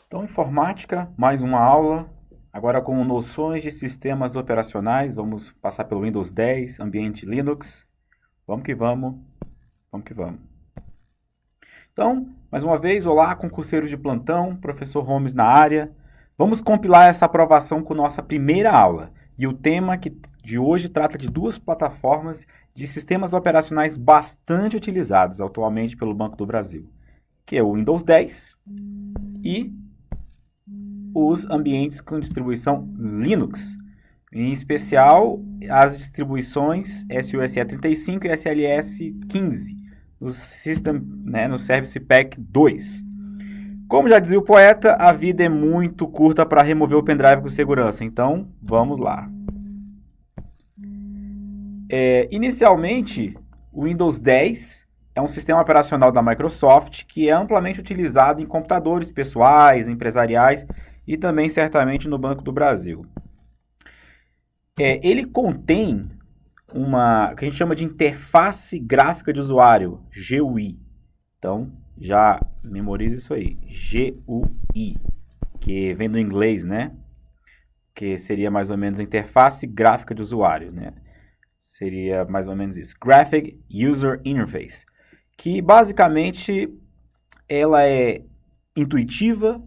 Então, informática, mais uma aula. Agora com noções de sistemas operacionais. Vamos passar pelo Windows 10, ambiente Linux. Vamos que vamos. Vamos que vamos. Então, mais uma vez, olá, concurseiros de plantão, professor Holmes na área. Vamos compilar essa aprovação com nossa primeira aula. E o tema de hoje trata de duas plataformas de sistemas operacionais bastante utilizados atualmente pelo Banco do Brasil, que é o Windows 10 e os ambientes com distribuição Linux, em especial as distribuições SUSE 35 e SLS 15, no Service Pack 2. Como já dizia o poeta, a vida é muito curta para remover o pendrive com segurança, então vamos lá. Inicialmente, o Windows 10 é um sistema operacional da Microsoft que é amplamente utilizado em computadores pessoais, empresariais e também certamente no Banco do Brasil. Ele contém o que a gente chama de interface gráfica de usuário, GUI. Então, já memoriza isso aí, GUI, que vem do inglês, né? Que seria mais ou menos a interface gráfica de usuário, né? Seria mais ou menos isso, Graphic User Interface, que basicamente ela é intuitiva,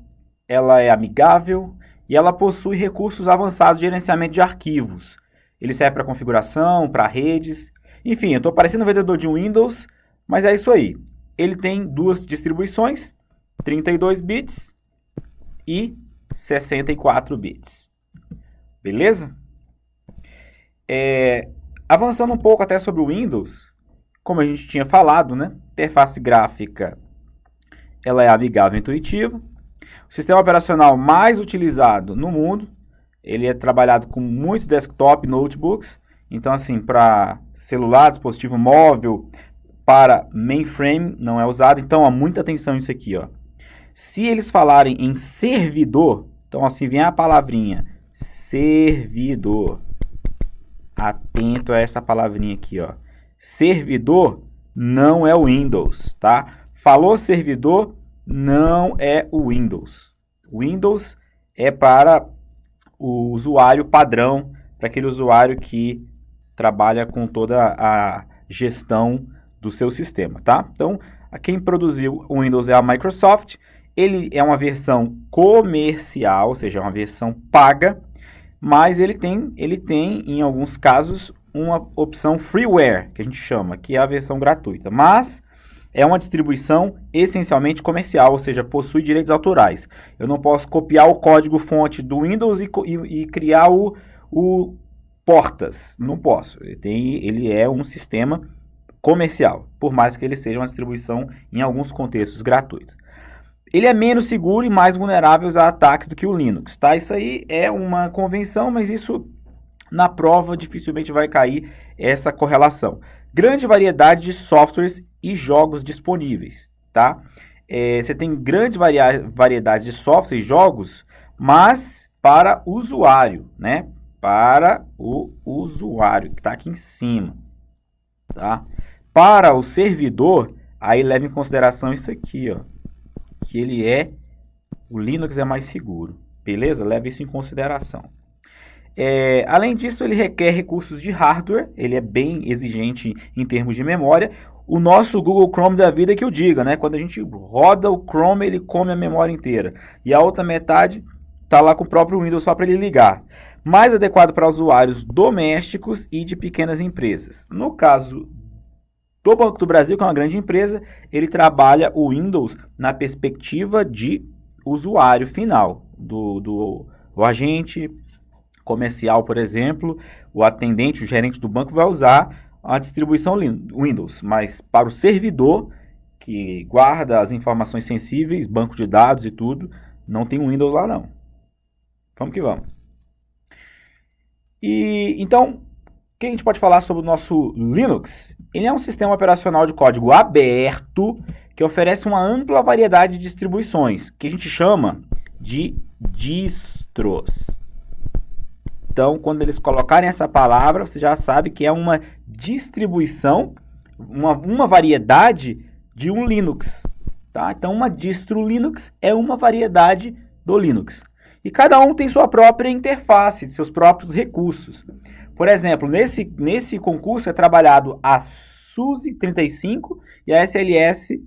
ela é amigável e ela possui recursos avançados de gerenciamento de arquivos. Ele serve para configuração, para redes. Enfim, eu estou parecendo um vendedor de Windows, mas é isso aí. Ele tem duas distribuições, 32 bits e 64 bits. Beleza? Avançando um pouco até sobre o Windows, como a gente tinha falado, né? Interface gráfica, ela é amigável e intuitiva. O sistema operacional mais utilizado no mundo, ele é trabalhado com muitos desktop notebooks, então assim, para celular, dispositivo móvel, para mainframe não é usado, então ó, muita atenção nisso aqui, ó. Se eles falarem em servidor, então assim, vem a palavrinha servidor, atento a essa palavrinha aqui, ó. Servidor não é o Windows, tá? Falou servidor, não é o Windows. Windows é para o usuário padrão, para aquele usuário que trabalha com toda a gestão do seu sistema, tá? Então, quem produziu o Windows é a Microsoft. Ele é uma versão comercial, ou seja, é uma versão paga, mas ele tem, em alguns casos, uma opção freeware, que a gente chama, que é a versão gratuita. Mas é uma distribuição essencialmente comercial, ou seja, possui direitos autorais. Eu não posso copiar o código-fonte do Windows e criar o portas. Não posso. Ele é um sistema comercial, por mais que ele seja uma distribuição, em alguns contextos, gratuita. Ele é menos seguro e mais vulnerável a ataques do que o Linux, tá? Isso aí é uma convenção, mas isso na prova dificilmente vai cair essa correlação. Grande variedade de softwares e jogos disponíveis, tá? Você tem grande variedade de software e jogos, mas para o usuário, né? Para o usuário, que está aqui em cima, tá? Para o servidor, aí leva em consideração isso aqui, ó, que o Linux é mais seguro, beleza? Leva isso em consideração. Além disso, ele requer recursos de hardware, ele é bem exigente em termos de memória. O nosso Google Chrome da vida que o diga, né? Quando a gente roda o Chrome, ele come a memória inteira. E a outra metade está lá com o próprio Windows só para ele ligar. Mais adequado para usuários domésticos e de pequenas empresas. No caso do Banco do Brasil, que é uma grande empresa, ele trabalha o Windows na perspectiva de usuário final, do agente comercial, por exemplo, o atendente, o gerente do banco vai usar a distribuição Windows, mas para o servidor, que guarda as informações sensíveis, banco de dados e tudo, não tem um Windows lá não. Vamos que vamos. Então, o que a gente pode falar sobre o nosso Linux? Ele é um sistema operacional de código aberto que oferece uma ampla variedade de distribuições, que a gente chama de distros. Então, quando eles colocarem essa palavra, você já sabe que é uma distribuição, uma variedade de um Linux. Tá? Então, uma distro Linux é uma variedade do Linux. E cada um tem sua própria interface, seus próprios recursos. Por exemplo, nesse concurso é trabalhado a SUSE 35 e a SLS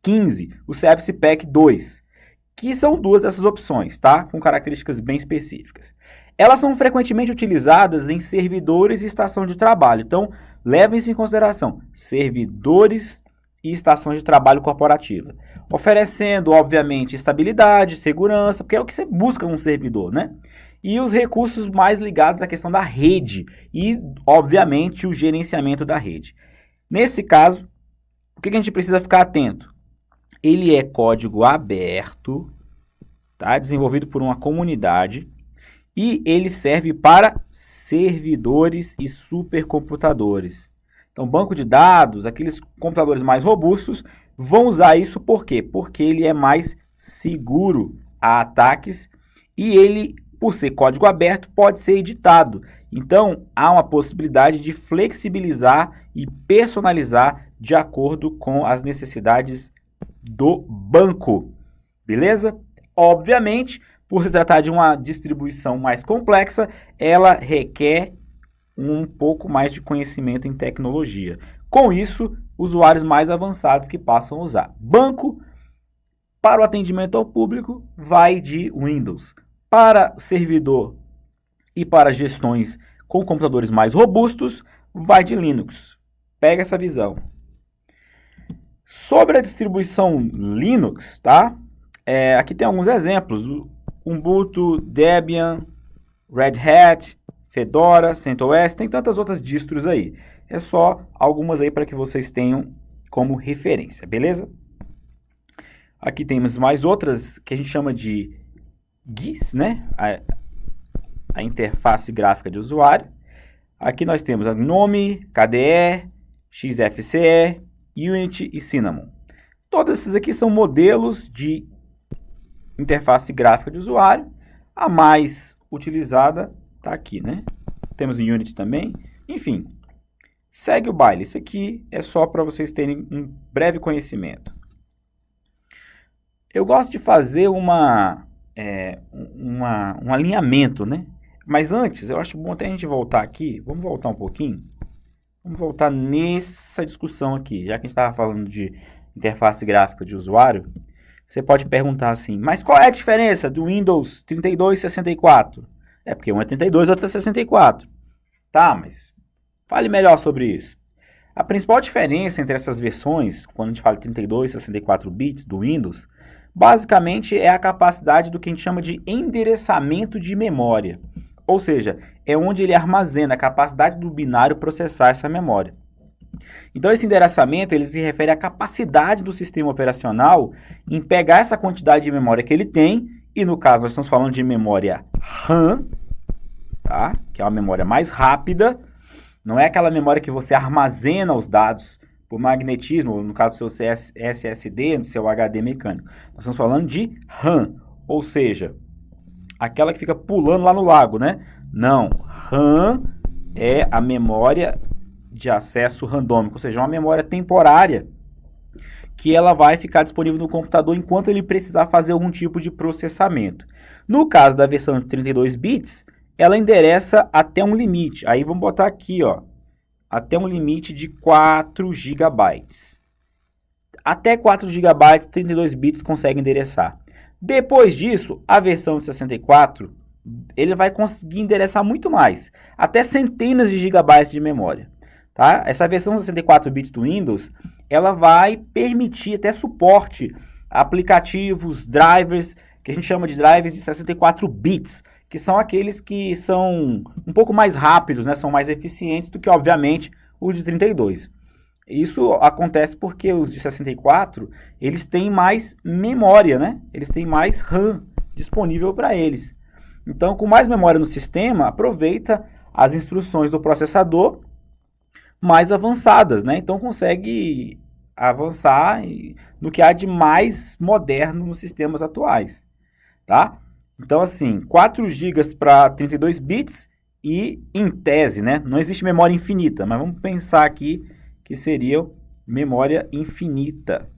15, o Service Pack 2, que são duas dessas opções, tá? Com características bem específicas. Elas são frequentemente utilizadas em servidores e estação de trabalho. Então, levem-se em consideração servidores e estações de trabalho corporativa, oferecendo, obviamente, estabilidade, segurança, porque é o que você busca num servidor, né? E os recursos mais ligados à questão da rede e, obviamente, o gerenciamento da rede. Nesse caso, o que a gente precisa ficar atento? Ele é código aberto, tá? Desenvolvido por uma comunidade, e ele serve para servidores e supercomputadores. Então, banco de dados, aqueles computadores mais robustos, vão usar isso por quê? Porque ele é mais seguro a ataques e ele, por ser código aberto, pode ser editado. Então, há uma possibilidade de flexibilizar e personalizar de acordo com as necessidades do banco. Beleza? Obviamente, por se tratar de uma distribuição mais complexa, ela requer um pouco mais de conhecimento em tecnologia. Com isso, usuários mais avançados que passam a usar. Banco, para o atendimento ao público, vai de Windows. Para servidor e para gestões com computadores mais robustos, vai de Linux. Pega essa visão. Sobre a distribuição Linux, tá? Aqui tem alguns exemplos. Ubuntu, Debian, Red Hat, Fedora, CentOS, tem tantas outras distros aí. É só algumas aí para que vocês tenham como referência, beleza? Aqui temos mais outras que a gente chama de GUIs, né? A interface gráfica de usuário. Aqui nós temos a GNOME, KDE, XFCE, Unity e Cinnamon. Todas essas aqui são modelos de interface gráfica de usuário. A mais utilizada está aqui, né? Temos o Unity também. Enfim, segue o baile. Isso aqui é só para vocês terem um breve conhecimento. Eu gosto de fazer um alinhamento, né? Mas antes, eu acho bom até a gente voltar aqui. Vamos voltar um pouquinho. Vamos voltar nessa discussão aqui. Já que a gente estava falando de interface gráfica de usuário, você pode perguntar assim, mas qual é a diferença do Windows 32 e 64? É porque um é 32 e outro é 64. Tá, mas fale melhor sobre isso. A principal diferença entre essas versões, quando a gente fala de 32 e 64 bits do Windows, basicamente é a capacidade do que a gente chama de endereçamento de memória. Ou seja, é onde ele armazena a capacidade do binário processar essa memória. Então, esse endereçamento ele se refere à capacidade do sistema operacional em pegar essa quantidade de memória que ele tem, e no caso nós estamos falando de memória RAM, tá? Que é uma memória mais rápida, não é aquela memória que você armazena os dados por magnetismo, no caso do seu SSD, no seu HD mecânico. Nós estamos falando de RAM, ou seja, aquela que fica pulando lá no lago, né? Não, RAM é a memória de acesso randômico, ou seja, uma memória temporária que ela vai ficar disponível no computador enquanto ele precisar fazer algum tipo de processamento. No caso da versão de 32 bits, ela endereça até um limite. Aí vamos botar aqui, ó, até um limite de 4 GB. Até 4 GB, 32 bits consegue endereçar. Depois disso, a versão de 64, ele vai conseguir endereçar muito mais, até centenas de gigabytes de memória. Tá? Essa versão de 64 bits do Windows, ela vai permitir até suporte a aplicativos, drivers, que a gente chama de drivers de 64 bits, que são aqueles que são um pouco mais rápidos, né? São mais eficientes do que, obviamente, os de 32. Isso acontece porque os de 64, eles têm mais memória, né? Eles têm mais RAM disponível para eles. Então, com mais memória no sistema, aproveita as instruções do processador mais avançadas, né? Então consegue avançar no que há de mais moderno nos sistemas atuais, tá? Então assim, 4 GB para 32 bits e em tese, né? Não existe memória infinita, mas vamos pensar aqui que seria memória infinita.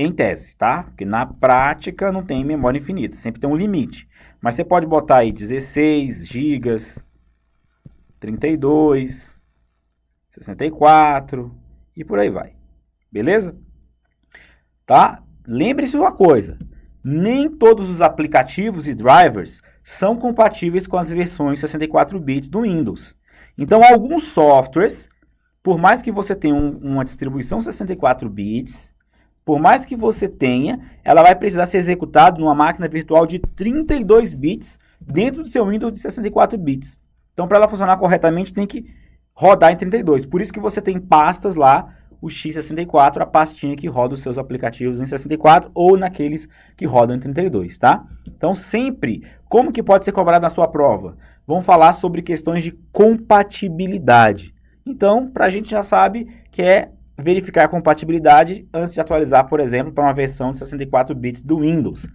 Em tese, tá? Porque na prática não tem memória infinita, sempre tem um limite. Mas você pode botar aí 16 GB, 32, 64 e por aí vai. Beleza? Tá? Lembre-se de uma coisa, nem todos os aplicativos e drivers são compatíveis com as versões 64 bits do Windows. Então, alguns softwares, por mais que você tenha uma distribuição 64 bits, por mais que você tenha, ela vai precisar ser executada numa máquina virtual de 32 bits dentro do seu Windows de 64 bits. Então, para ela funcionar corretamente, tem que rodar em 32. Por isso que você tem pastas lá, o x64, a pastinha que roda os seus aplicativos em 64 ou naqueles que rodam em 32, tá? Então, sempre, como que pode ser cobrado na sua prova? Vamos falar sobre questões de compatibilidade. Então, a gente já sabe que é verificar a compatibilidade antes de atualizar, por exemplo, para uma versão de 64 bits do Windows.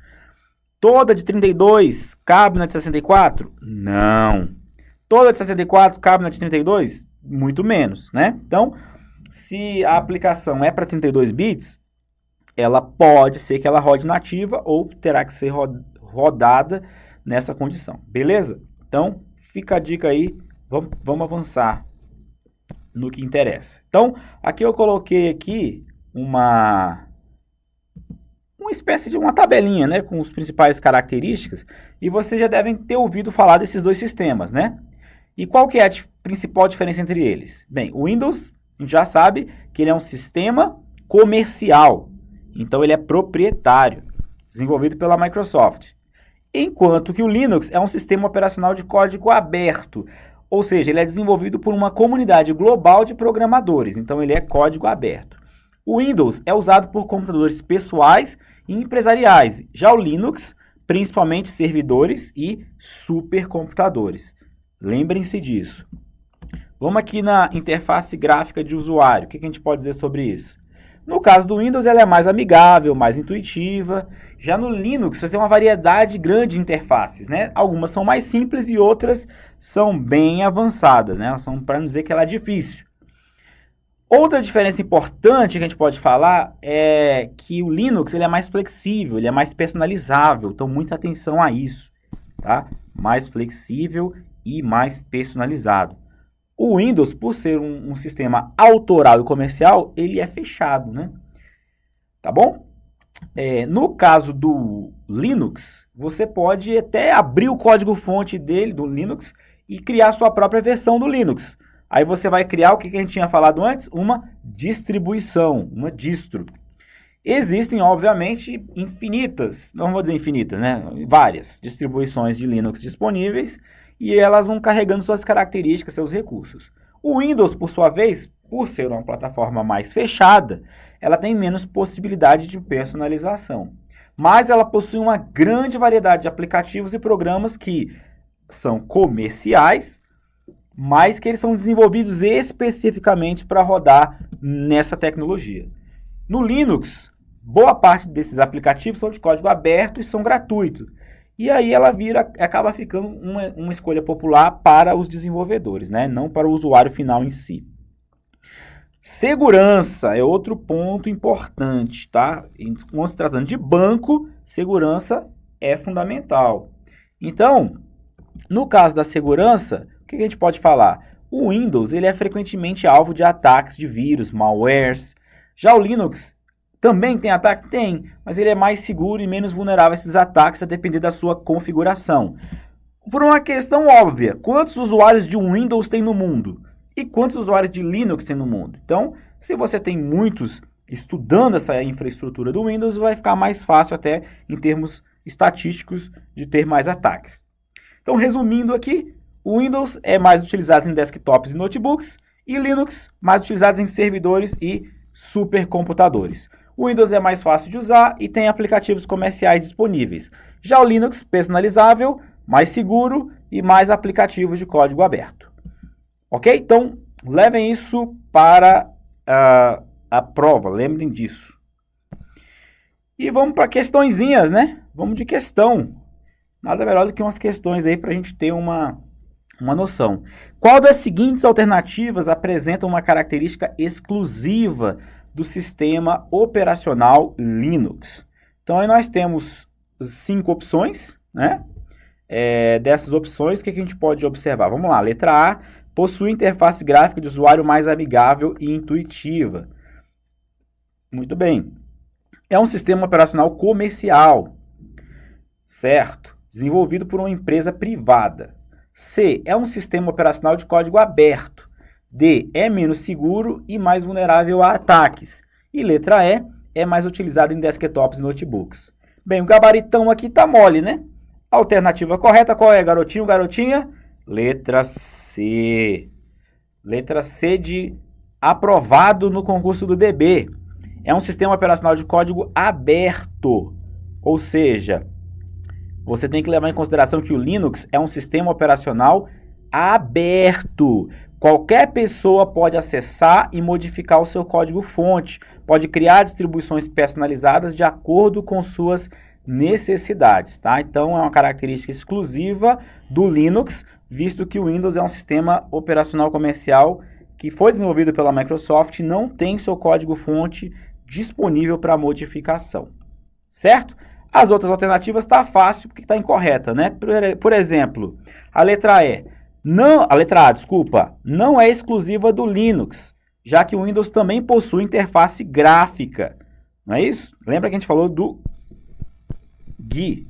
Toda de 32 cabe na de 64? Não. Toda de 64 cabe na de 32? Muito menos, né? Então, se a aplicação é para 32 bits, ela pode ser que ela rode nativa ou terá que ser rodada nessa condição. Beleza? Então, fica a dica aí. Vamos avançar no que interessa. Então, aqui eu coloquei aqui uma espécie de uma tabelinha, né, com as principais características, e vocês já devem ter ouvido falar desses dois sistemas, né? E qual que é a principal diferença entre eles? Bem, o Windows, a gente já sabe que ele é um sistema comercial, então ele é proprietário, desenvolvido pela Microsoft. Enquanto que o Linux é um sistema operacional de código aberto, ou seja, ele é desenvolvido por uma comunidade global de programadores, então ele é código aberto. O Windows é usado por computadores pessoais e empresariais, já o Linux, principalmente servidores e supercomputadores. Lembrem-se disso. Vamos aqui na interface gráfica de usuário. O que a gente pode dizer sobre isso? No caso do Windows, ela é mais amigável, mais intuitiva. Já no Linux, você tem uma variedade grande de interfaces, né? Algumas são mais simples e outras são bem avançadas, né? Elas são, para não dizer que ela é difícil. Outra diferença importante que a gente pode falar é que o Linux ele é mais flexível, ele é mais personalizável. Então, muita atenção a isso, tá? Mais flexível e mais personalizado. O Windows, por ser um sistema autoral e comercial, ele é fechado, né? Tá bom? No caso do Linux, você pode até abrir o código-fonte dele, do Linux, e criar sua própria versão do Linux. Aí você vai criar o que a gente tinha falado antes? Uma distribuição, uma distro. Existem, obviamente, infinitas, não vou dizer infinitas, né? Várias distribuições de Linux disponíveis, e elas vão carregando suas características, seus recursos. O Windows, por sua vez, por ser uma plataforma mais fechada, ela tem menos possibilidade de personalização. Mas ela possui uma grande variedade de aplicativos e programas que são comerciais, mas que eles são desenvolvidos especificamente para rodar nessa tecnologia. No Linux, boa parte desses aplicativos são de código aberto e são gratuitos. E aí ela acaba ficando uma escolha popular para os desenvolvedores, né? Não para o usuário final em si. Segurança é outro ponto importante, tá? Quando se tratando de banco, segurança é fundamental. Então, no caso da segurança, o que a gente pode falar? O Windows ele é frequentemente alvo de ataques de vírus, malwares. Já o Linux também tem ataque? Tem, mas ele é mais seguro e menos vulnerável a esses ataques a depender da sua configuração. Por uma questão óbvia, quantos usuários de Windows tem no mundo? E quantos usuários de Linux tem no mundo? Então, se você tem muitos estudando essa infraestrutura do Windows, vai ficar mais fácil até em termos estatísticos de ter mais ataques. Então, resumindo aqui, o Windows é mais utilizado em desktops e notebooks e Linux mais utilizado em servidores e supercomputadores. O Windows é mais fácil de usar e tem aplicativos comerciais disponíveis. Já o Linux, personalizável, mais seguro e mais aplicativos de código aberto. Ok? Então, levem isso para a prova, lembrem disso. E vamos para questõezinhas, né? Vamos de questão. Nada melhor do que umas questões aí para a gente ter uma noção. Qual das seguintes alternativas apresenta uma característica exclusiva do sistema operacional Linux. Então, aí nós temos 5 opções, né? Dessas opções, o que a gente pode observar? Vamos lá, letra A, possui interface gráfica de usuário mais amigável e intuitiva. Muito bem. É um sistema operacional comercial, certo? Desenvolvido por uma empresa privada. C, é um sistema operacional de código aberto. D, é menos seguro e mais vulnerável a ataques. E letra E, é mais utilizado em desktops e notebooks. Bem, o gabaritão aqui tá mole, né? A alternativa correta, qual é, garotinho, garotinha? Letra C. Letra C de aprovado no concurso do DB. É um sistema operacional de código aberto. Ou seja, você tem que levar em consideração que o Linux é um sistema operacional aberto. Qualquer pessoa pode acessar e modificar o seu código-fonte. Pode criar distribuições personalizadas de acordo com suas necessidades, tá? Então, é uma característica exclusiva do Linux, visto que o Windows é um sistema operacional comercial que foi desenvolvido pela Microsoft e não tem seu código-fonte disponível para modificação, certo? As outras alternativas está fácil porque está incorreta, né? Por exemplo, a letra A, desculpa, não é exclusiva do Linux, já que o Windows também possui interface gráfica, não é isso? Lembra que a gente falou do GUI?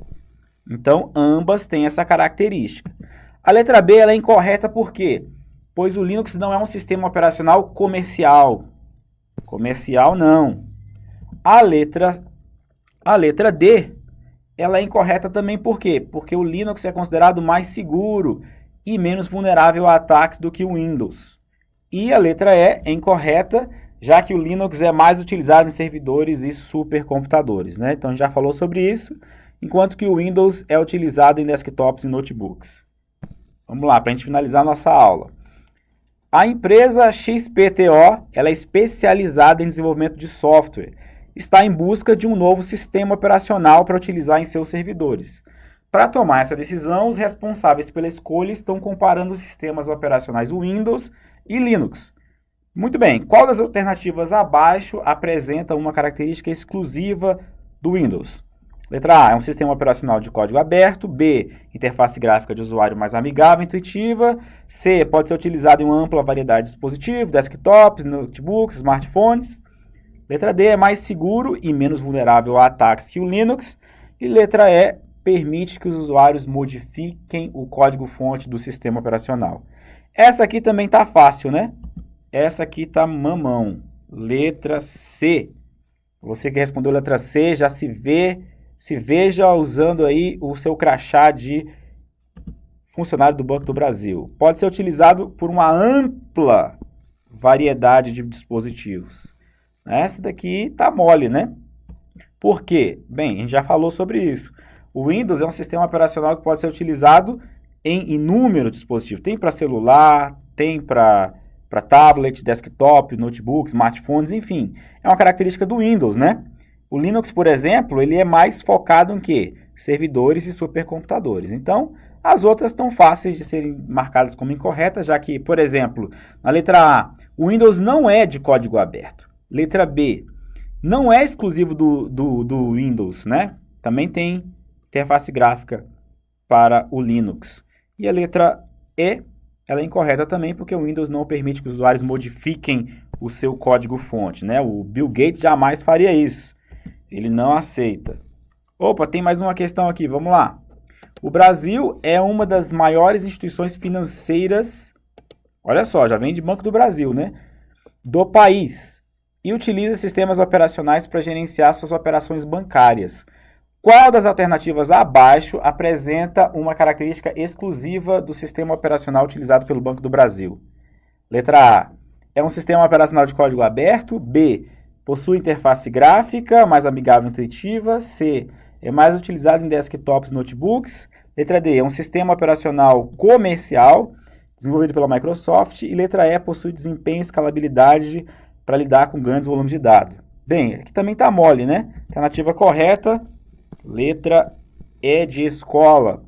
Então, ambas têm essa característica. A letra B ela é incorreta por quê? Pois o Linux não é um sistema operacional comercial. Comercial não. A letra D ela é incorreta também por quê? Porque o Linux é considerado mais seguro e menos vulnerável a ataques do que o Windows. E a letra E é incorreta, já que o Linux é mais utilizado em servidores e supercomputadores, né? Então, a gente já falou sobre isso, enquanto que o Windows é utilizado em desktops e notebooks. Vamos lá, para a gente finalizar a nossa aula. A empresa XPTO ela é especializada em desenvolvimento de software. Está em busca de um novo sistema operacional para utilizar em seus servidores. Para tomar essa decisão, os responsáveis pela escolha estão comparando os sistemas operacionais Windows e Linux. Muito bem, qual das alternativas abaixo apresenta uma característica exclusiva do Windows? Letra A, é um sistema operacional de código aberto. B, interface gráfica de usuário mais amigável e intuitiva. C, pode ser utilizado em uma ampla variedade de dispositivos, desktops, notebooks, smartphones. Letra D, é mais seguro e menos vulnerável a ataques que o Linux. E letra E, permite que os usuários modifiquem o código-fonte do sistema operacional. Essa aqui também está fácil, né? Essa aqui está mamão. Letra C. Você que respondeu letra C já se veja usando aí o seu crachá de funcionário do Banco do Brasil. Pode ser utilizado por uma ampla variedade de dispositivos. Essa daqui tá mole, né? Por quê? Bem, a gente já falou sobre isso. O Windows é um sistema operacional que pode ser utilizado em inúmeros dispositivos. Tem para celular, tem para tablet, desktop, notebook, smartphones, enfim. É uma característica do Windows, né? O Linux, por exemplo, ele é mais focado em quê? Servidores e supercomputadores. Então, as outras estão fáceis de serem marcadas como incorretas, já que, por exemplo, na letra A, o Windows não é de código aberto. Letra B, não é exclusivo do Windows, né? Também tem interface gráfica para o Linux. E a letra E, ela é incorreta também, porque o Windows não permite que os usuários modifiquem o seu código-fonte, né? O Bill Gates jamais faria isso. Ele não aceita. Opa, tem mais uma questão aqui, vamos lá. O Brasil é uma das maiores instituições financeiras, olha só, já vem de Banco do Brasil, né? Do país. E utiliza sistemas operacionais para gerenciar suas operações bancárias. Qual das alternativas abaixo apresenta uma característica exclusiva do sistema operacional utilizado pelo Banco do Brasil? Letra A, é um sistema operacional de código aberto. B, possui interface gráfica mais amigável e intuitiva. C, é mais utilizado em desktops e notebooks. Letra D, é um sistema operacional comercial desenvolvido pela Microsoft. E letra E, possui desempenho e escalabilidade para lidar com grandes volumes de dados. Bem, aqui também está mole, né? Alternativa correta, letra E de escola.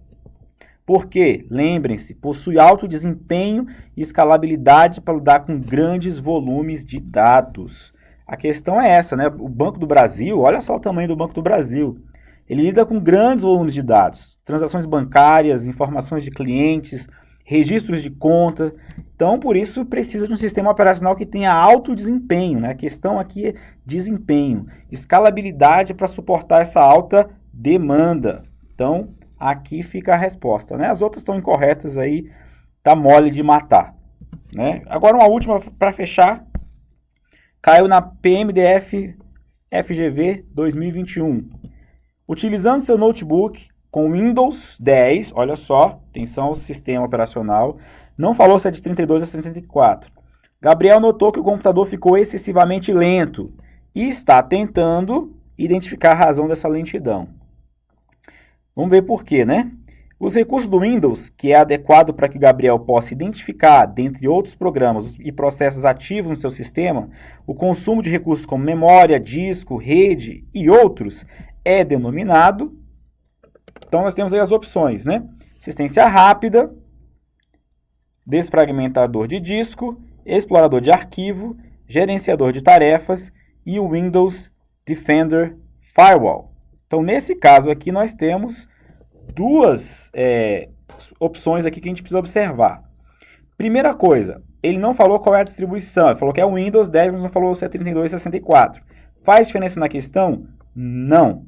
Por quê? Lembrem-se, possui alto desempenho e escalabilidade para lidar com grandes volumes de dados. A questão é essa, né? O Banco do Brasil, olha só o tamanho do Banco do Brasil. Ele lida com grandes volumes de dados, transações bancárias, informações de clientes, registros de conta. Então, por isso, precisa de um sistema operacional que tenha alto desempenho, né? A questão aqui é desempenho, escalabilidade para suportar essa alta demanda. Então, aqui fica a resposta, né? As outras estão incorretas aí, tá mole de matar, né? Agora uma última para fechar. Caiu na PMDF FGV 2021. Utilizando seu notebook com Windows 10, olha só, atenção ao sistema operacional, não falou se é de 32 ou 64. Gabriel notou que o computador ficou excessivamente lento e está tentando identificar a razão dessa lentidão. Vamos ver por quê, né? Os recursos do Windows, que é adequado para que Gabriel possa identificar, dentre outros programas e processos ativos no seu sistema, o consumo de recursos como memória, disco, rede e outros, é denominado. Então, nós temos aí as opções, né? Assistência rápida, desfragmentador de disco, explorador de arquivo, gerenciador de tarefas e o Windows Defender Firewall. Então, nesse caso aqui, nós temos duas opções aqui que a gente precisa observar. Primeira coisa, ele não falou qual é a distribuição, ele falou que é o Windows 10, mas não falou se é 32 ou 64. Faz diferença na questão? Não.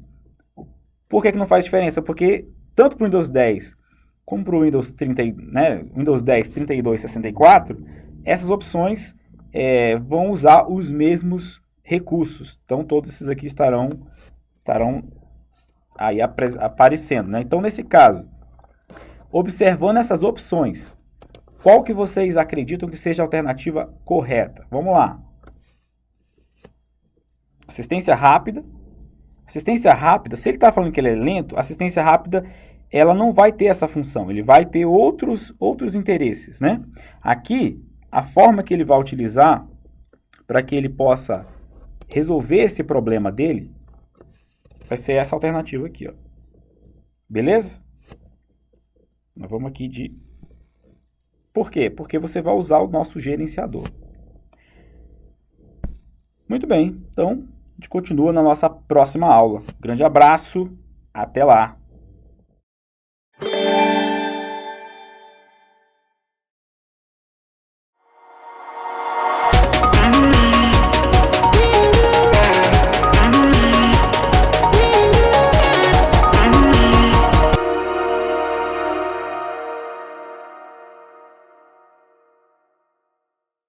Por que não faz diferença? Porque tanto para o Windows 10 como para o Windows 30, né, Windows 10, 32 e 64, essas opções vão usar os mesmos recursos. Então, todos esses aqui estarão aí aparecendo, né? Então, nesse caso, observando essas opções, qual que vocês acreditam que seja a alternativa correta? Vamos lá. Assistência rápida. Assistência rápida, se ele está falando que ele é lento, assistência rápida, ela não vai ter essa função. Ele vai ter outros interesses, né? Aqui, a forma que ele vai utilizar para que ele possa resolver esse problema dele vai ser essa alternativa aqui, ó. Beleza? Nós vamos aqui de... Por quê? Porque você vai usar o nosso gerenciador. Muito bem. Então, a gente continua na nossa próxima aula. Grande abraço. Até lá.